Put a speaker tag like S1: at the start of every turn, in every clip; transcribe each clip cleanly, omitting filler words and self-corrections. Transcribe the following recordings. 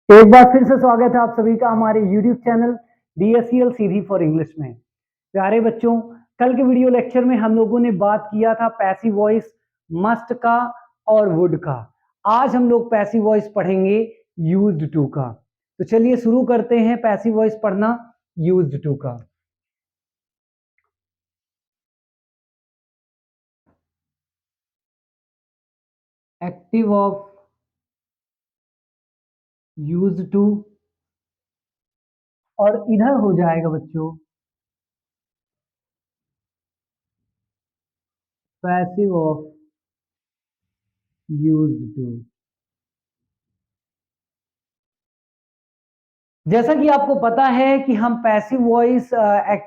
S1: एक बार फिर से स्वागत है आप सभी का हमारे YouTube channel DSCL Sidhi for English में। प्यारे बच्चों, कल के वीडियो लेक्चर में हम लोगों ने बात किया था पैसिव वॉइस मस्ट का और वुड का। आज हम लोग पैसिव वॉइस पढ़ेंगे यूज्ड टू का। तो चलिए शुरू करते हैं पैसिव वॉइस पढ़ना यूज्ड टू का। एक्टिव ऑफ यूज्ड टू और इधर हो जाएगा बच्चों पैसिव ऑफ यूज्ड टू। जैसा कि आपको पता है कि हम पैसिव वॉइस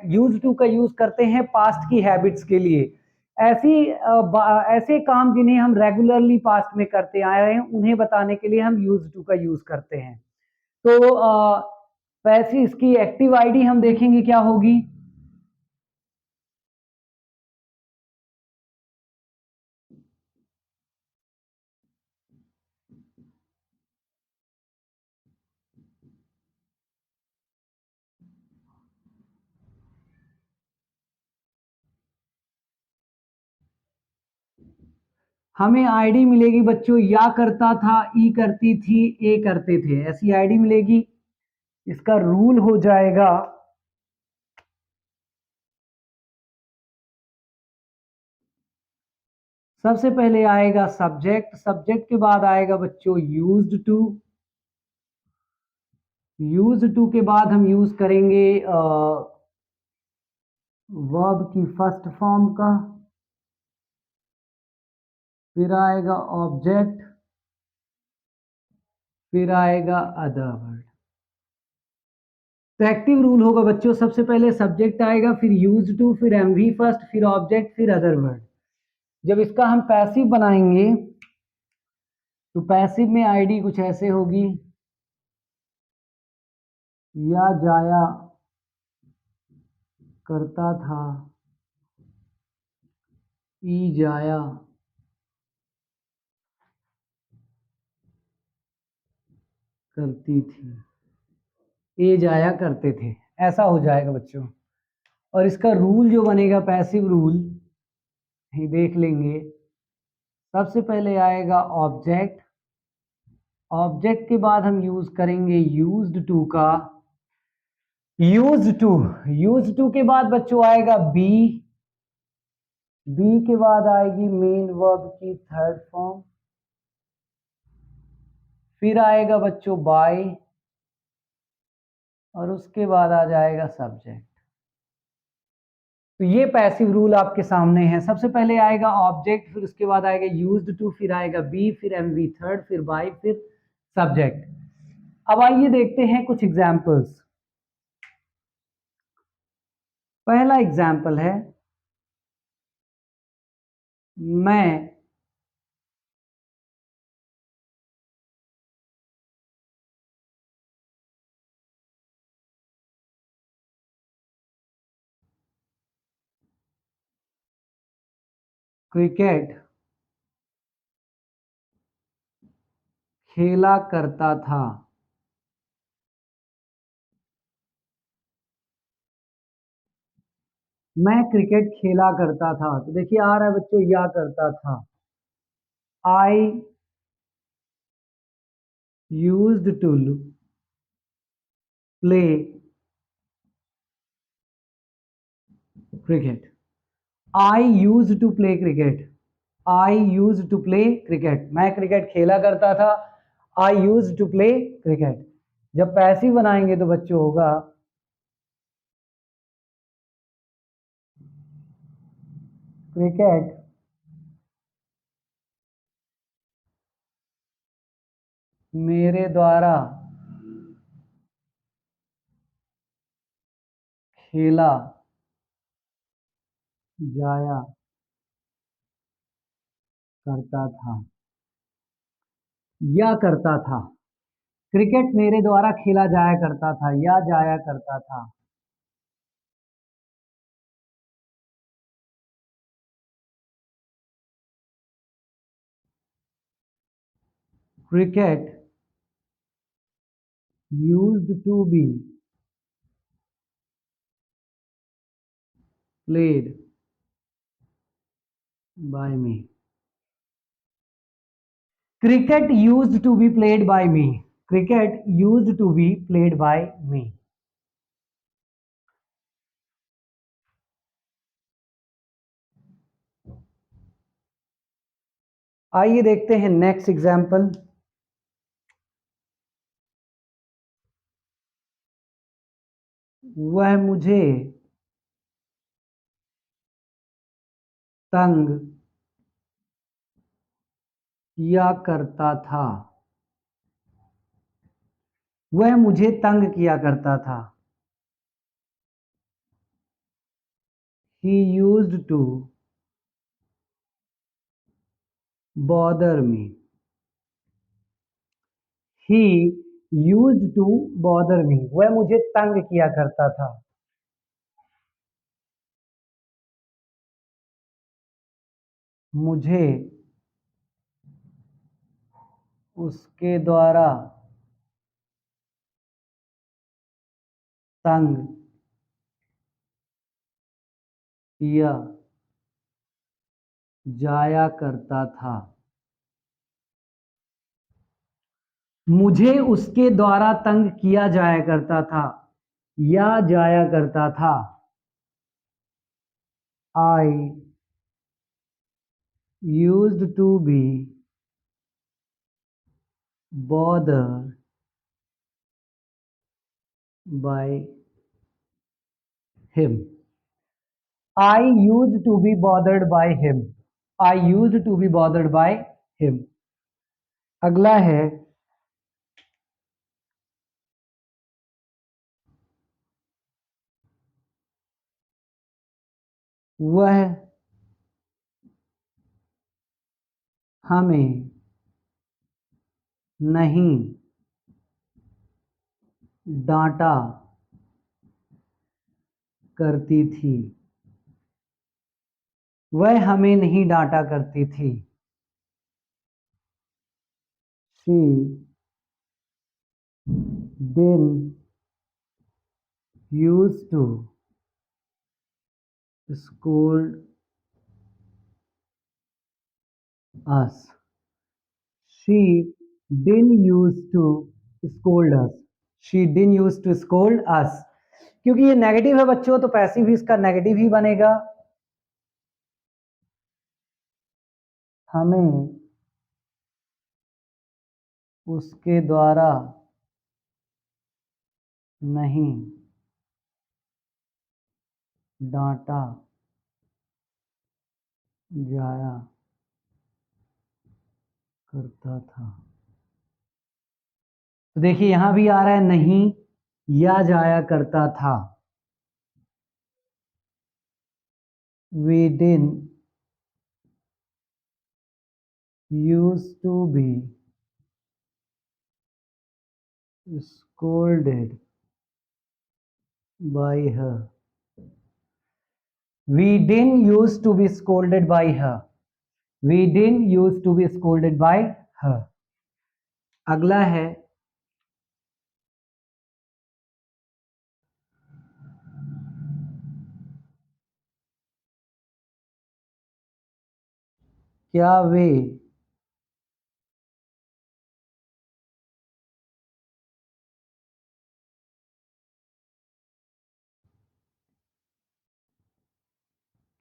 S1: यूज टू का यूज करते हैं पास्ट की हैबिट्स के लिए। ऐसे काम जिन्हें हम रेगुलरली पास्ट में करते आए हैं उन्हें बताने के लिए हम यूज टू का यूज करते हैं। तो पैसिव इसकी एक्टिव आईडी हम देखेंगे क्या होगी। हमें आईडी मिलेगी बच्चों या करता था, ई करती थी, ए करते थे, ऐसी आईडी मिलेगी। इसका रूल हो जाएगा सबसे पहले आएगा सब्जेक्ट, सब्जेक्ट के बाद आएगा बच्चों यूज्ड टू, यूज टू के बाद हम यूज करेंगे वर्ब की फर्स्ट फॉर्म का, फिर आएगा ऑब्जेक्ट, फिर आएगा अदर वर्ड। तो एक्टिव रूल होगा बच्चों सबसे पहले सब्जेक्ट आएगा, फिर यूज टू, फिर एमवी फर्स्ट, फिर ऑब्जेक्ट, फिर अदर वर्ड। जब इसका हम पैसिव बनाएंगे तो पैसिव में आईडी कुछ ऐसे होगी, या जाया करता था, ई जाया करती थी, ए जाया करते थे, ऐसा हो जाएगा बच्चों। और इसका रूल जो बनेगा पैसिव रूल ही देख लेंगे। सबसे पहले आएगा ऑब्जेक्ट, ऑब्जेक्ट के बाद हम यूज करेंगे यूज्ड टू का, यूज टू के बाद बच्चों आएगा बी, बी के बाद आएगी मेन वर्ब की थर्ड फॉर्म, फिर आएगा बच्चों बाय और उसके बाद आ जाएगा सब्जेक्ट। तो ये पैसिव रूल आपके सामने है। सबसे पहले आएगा ऑब्जेक्ट, फिर उसके बाद आएगा यूज्ड टू, फिर आएगा बी, फिर एमवी थर्ड, फिर बाय, फिर सब्जेक्ट। अब आइए देखते हैं कुछ एग्जाम्पल्स। पहला एग्जाम्पल है मैं क्रिकेट खेला करता था। मैं क्रिकेट खेला करता था, तो देखिए आ रहा है बच्चों या करता था। I used to play cricket, I used to play cricket, I used to play cricket, मैं क्रिकेट खेला करता था। I used to play cricket. जब पैसिव बनाएंगे तो बच्चों होगा क्रिकेट मेरे द्वारा खेला जाया करता था, या करता था। क्रिकेट मेरे द्वारा खेला जाया करता था या जाया करता था। Cricket used to be played by me. Cricket used to be played by me. Cricket used to be played by me. आइए देखते हैं नेक्स्ट एग्जाम्पल। वह मुझे तंग किया करता था। वह मुझे तंग किया करता था। He used to bother me. He used to bother me. वह मुझे तंग किया करता था। मुझे उसके द्वारा तंग किया जाया करता था। मुझे उसके द्वारा तंग किया जाया करता था या जाया करता था। I used to be bothered by him. I used to be bothered by him. I used to be bothered by him. अगला है वह हमें नहीं डांटा करती थी। वह हमें नहीं डांटा करती थी। She didn't used to scold us. She didn't used to scold us. She didn't used to scold us. क्योंकि ये नेगेटिव है बच्चों, तो पैसिव भी इसका नेगेटिव ही बनेगा। हमें उसके द्वारा नहीं डांटा जाया करता था। तो देखिए यहां भी आ रहा है नहीं या जाया करता था। We didn't used to be scolded by her. We didn't used to be scolded by her. We didn't used to be scolded by her. अगला है क्या वे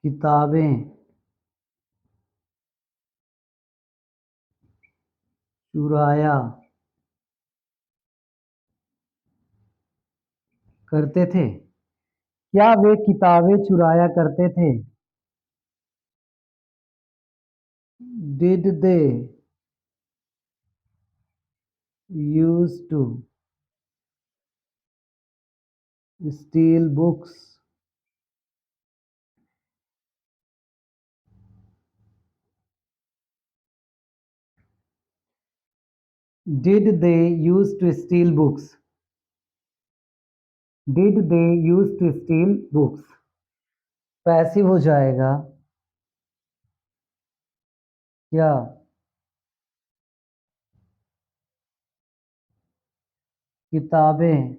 S1: किताबें चुराया करते थे। क्या वे किताबें चुराया करते थे। Did they used to steal books? Did they used to steal books? Did they used to steal books? Passive हो जाएगा क्या किताबें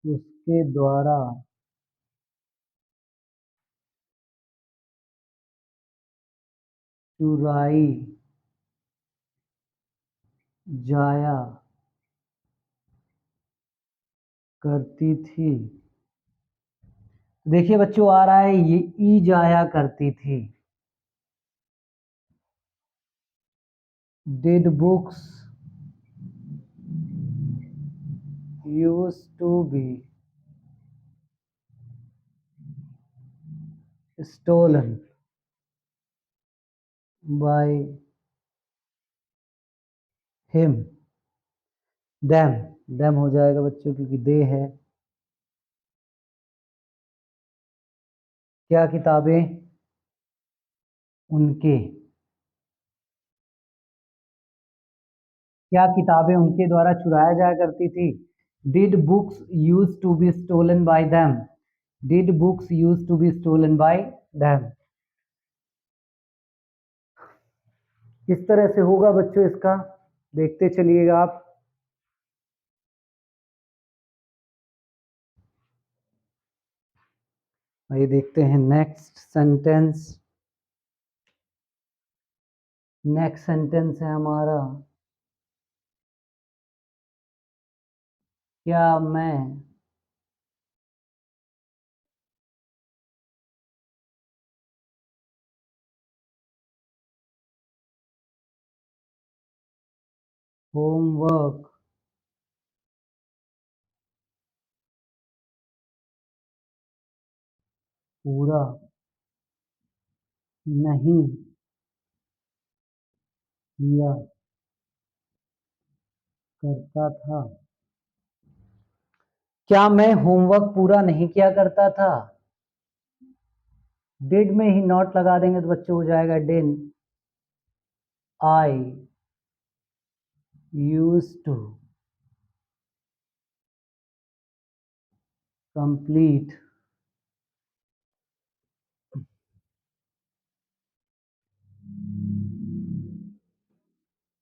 S1: उसके द्वारा चुराई जाया करती थी। देखिए बच्चों, आ रहा है ये ई जाया करती थी। Did books use to be stolen by him. Them, them हो जाएगा बच्चों क्योंकि दे है। क्या किताबें उनके, क्या किताबें उनके द्वारा चुराया जाया करती थी। Did books use to be stolen by them. Did books use to be stolen by them. किस तरह से होगा बच्चों इसका, देखते चलिएगा आप। आइए देखते हैं नेक्स्ट सेंटेंस। नेक्स्ट सेंटेंस है हमारा, क्या मैं होमवर्क पूरा नहीं किया करता था। क्या मैं होमवर्क पूरा नहीं किया करता था। डिड में ही नॉट लगा देंगे तो बच्चों हो जाएगा did I use to complete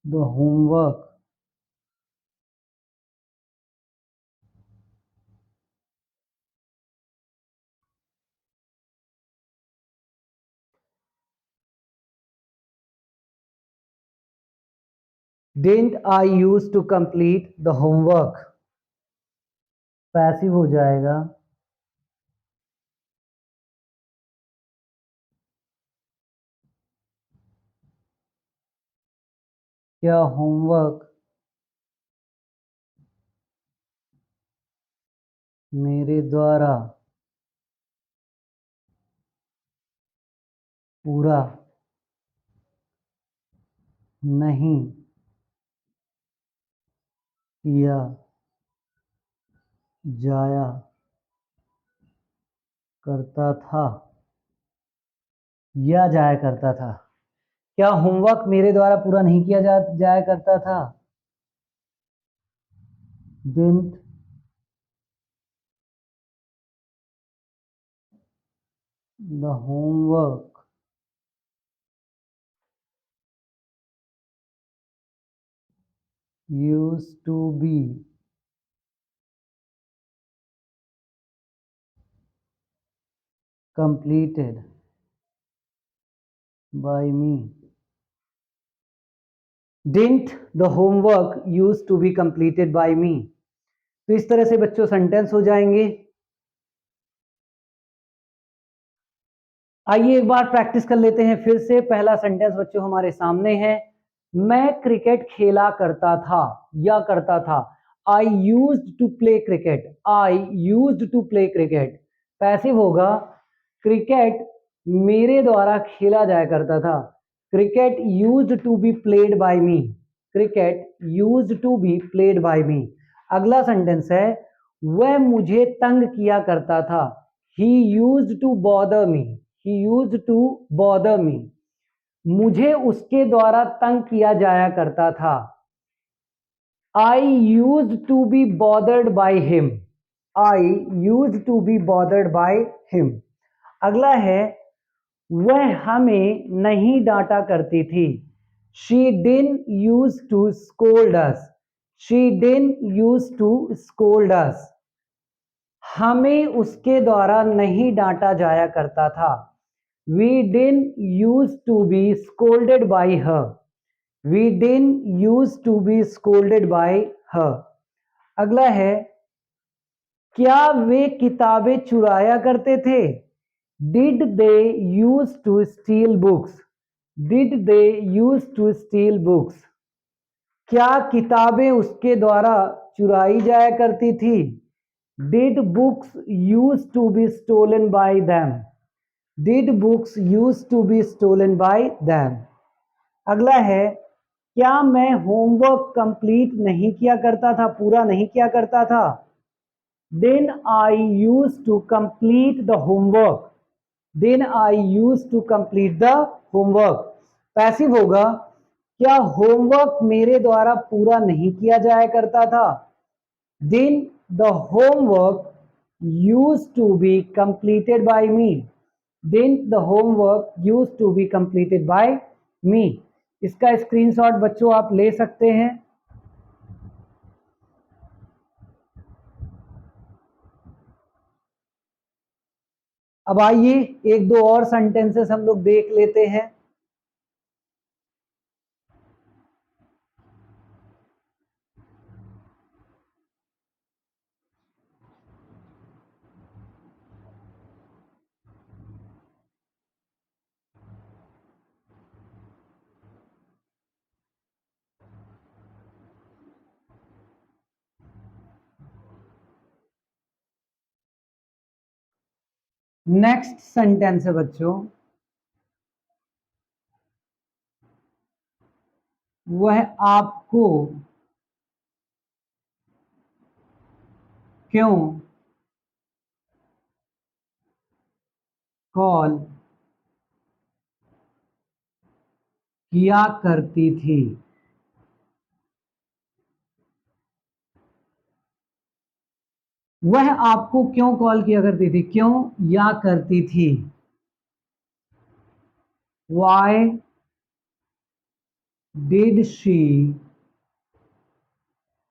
S1: the homework didn't I use to complete the homework. Passive हो जाएगा क्या होमवर्क मेरे द्वारा पूरा नहीं किया जाया करता था या जाया करता था। क्या होमवर्क मेरे द्वारा पूरा नहीं किया जाया करता था। Didn't the homework use to be completed by me। Didn't the homework used to be completed by me। तो इस तरह से बच्चों सेंटेंस हो जाएंगे। आइए एक बार प्रैक्टिस कर लेते हैं फिर से। पहला सेंटेंस बच्चों हमारे सामने है, मैं क्रिकेट खेला करता था या करता था। I used to play cricket. I used to play cricket passive होगा। क्रिकेट मेरे द्वारा खेला जाया करता था। Cricket used to be played by me. Cricket used to be played by me. अगला सेंटेंस है, वह मुझे तंग किया करता था। He used to bother me. He used to bother me। मुझे उसके द्वारा तंग किया जाया करता था। I used to be bothered by him। I used to be bothered by him। अगला है, वह हमें नहीं डांटा करती थी। She didn't used to scold us. She didn't used to scold us. हमें उसके द्वारा नहीं डांटा जाया करता था. We didn't used to be scolded by her. We didn't used to be scolded by her. अगला है, क्या वे किताबें चुराया करते थे? Did they used to steal books? Did they used to steal books? क्या किताबें उसके द्वारा चुराई जाया करती थी? Did books used to be stolen by them? Did books used to be stolen by them? अगला है, क्या मैं होमवर्क कंप्लीट नहीं किया करता था, पूरा नहीं किया करता था? Then I used to complete the homework. Then I used to complete the homework. Passive होगा, क्या होमवर्क मेरे द्वारा पूरा नहीं किया जाया करता था? Then the homework used to be completed by me. Then the homework used to be completed by me. इसका स्क्रीनशॉट बच्चों आप ले सकते हैं. अब आइए एक दो और सेंटेंसेस हम लोग देख लेते हैं. नेक्स्ट सेंटेंस है बच्चों, वह आपको क्यों कॉल किया करती थी? वह आपको क्यों कॉल किया करती थी, क्यों या करती थी? Why did she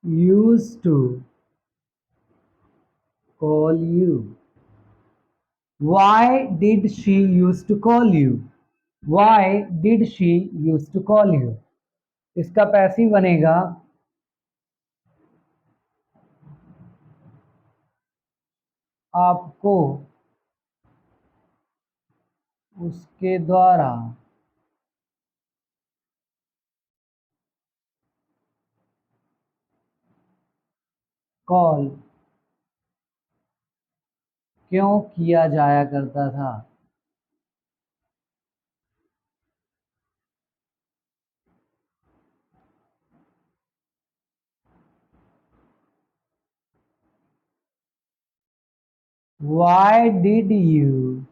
S1: used to call you? Why did she used to call you? Why did she used to call you? इसका पैसिव बनेगा, आपको उसके द्वारा कॉल क्यों किया जाया करता था? Why did you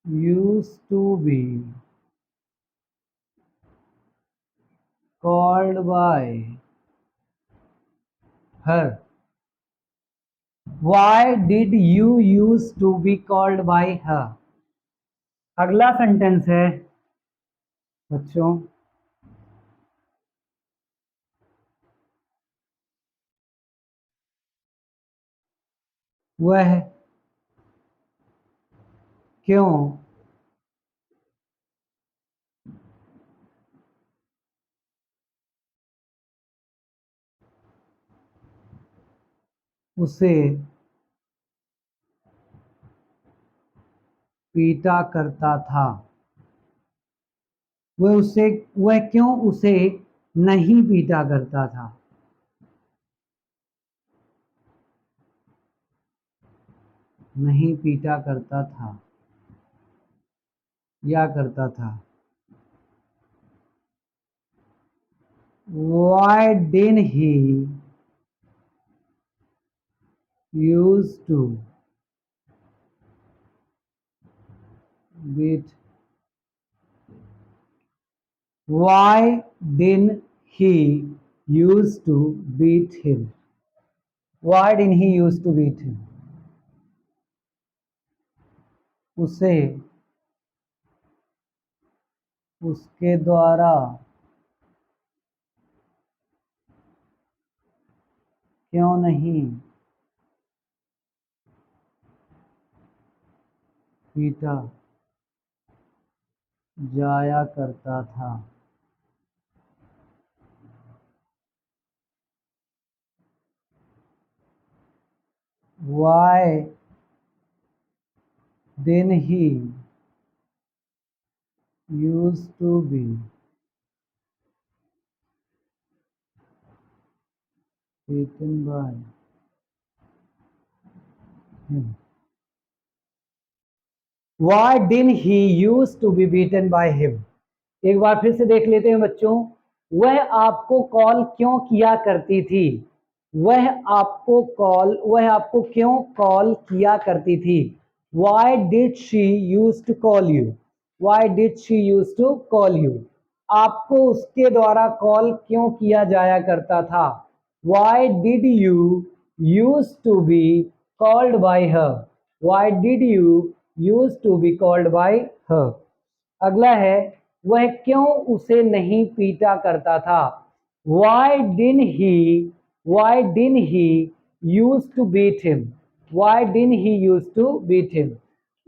S1: used to be called by her? Why did you used to be called by her? अगला सेंटेंस है बच्चों, वह क्यों उसे पीटा करता था? वह क्यों उसे नहीं पीटा करता था? नहीं पीटा करता था या करता था. Why didn't he used to beat? Why didn't he used to beat him? Why didn't he used to beat him? उसे उसके द्वारा क्यों नहीं पीटा जाया करता था। Why didn't he used to be beaten by him? Why didn't he used to be beaten by him? एक बार फिर से देख लेते हैं बच्चों। वह आपको कॉल क्यों किया करती थी? वह आपको क्यों कॉल किया करती थी? Why did she used to call you? Why did she used to call you? आपको उसके द्वारा कॉल क्यों किया जाया करता था? Why did you used to be called by her? Why did you used to be called by her? अगला है, वह क्यों उसे नहीं पीटा करता था? Why didn't he used to beat him? Why didn't he used to beat him?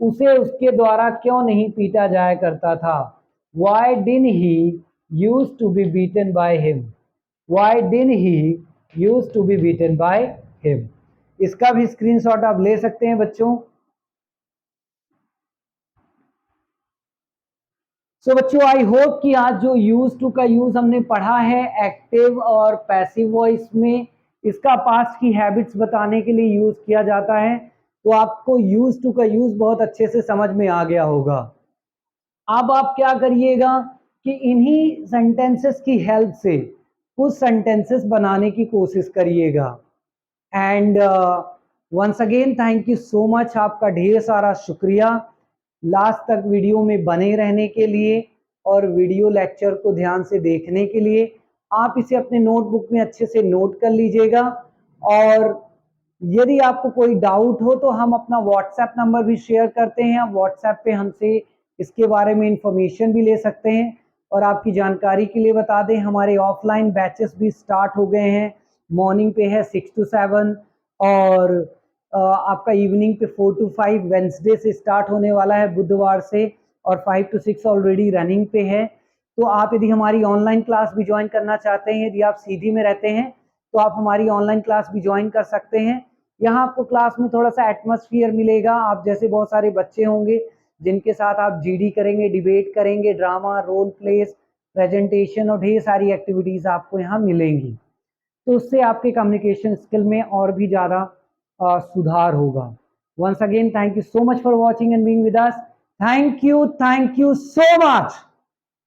S1: उसे उसके द्वारा क्यों नहीं पीटा जाया करता था? Why didn't he used to be beaten by him? Why didn't he used to be beaten by him? इसका भी स्क्रीनशॉट आप ले सकते हैं बच्चों। सो बच्चों, आई होप कि आज जो यूज टू का यूज हमने पढ़ा है एक्टिव और पैसिव वॉइस में, इसका पास्ट की हैबिट्स बताने के लिए यूज किया जाता है, तो आपको यूज टू का यूज बहुत अच्छे से समझ में आ गया होगा। अब आप क्या करिएगा कि इन्हीं सेंटेंसेस की हेल्प से कुछ सेंटेंसेस बनाने की कोशिश करिएगा। And once again thank you so much, आपका ढेर सारा शुक्रिया लास्ट तक वीडियो में बने रहने के लिए और वीडियो लेक्चर को ध्यान से देखने के लिए। आप इसे अपने नोटबुक में अच्छे से नोट कर लीजिएगा, और यदि आपको कोई डाउट हो तो हम अपना व्हाट्सएप नंबर भी शेयर करते हैं। आप व्हाट्सएप पे हमसे इसके बारे में इंफॉर्मेशन भी ले सकते हैं। और आपकी जानकारी के लिए बता दें, हमारे ऑफलाइन बैचेस भी स्टार्ट हो गए हैं। मॉर्निंग पे है 6 to 7, और आपका इवनिंग पे 4 to 5 वेंसडे से स्टार्ट होने वाला है, बुधवार से, और 5 to 6 ऑलरेडी रनिंग पे है। तो आप यदि हमारी ऑनलाइन क्लास भी ज्वाइन करना चाहते हैं, यदि आप सीधी में रहते हैं तो आप हमारी ऑनलाइन क्लास भी ज्वाइन कर सकते हैं। यहाँ आपको क्लास में थोड़ा सा एटमॉस्फेयर मिलेगा। आप जैसे बहुत सारे बच्चे होंगे जिनके साथ आप जीडी करेंगे, डिबेट करेंगे, ड्रामा, रोल प्लेस, प्रेजेंटेशन और ढेर सारी एक्टिविटीज आपको यहाँ मिलेंगी। तो उससे आपके कम्युनिकेशन स्किल में और भी ज़्यादा सुधार होगा। Once again thank you so much for watching and being with us. Thank you so much.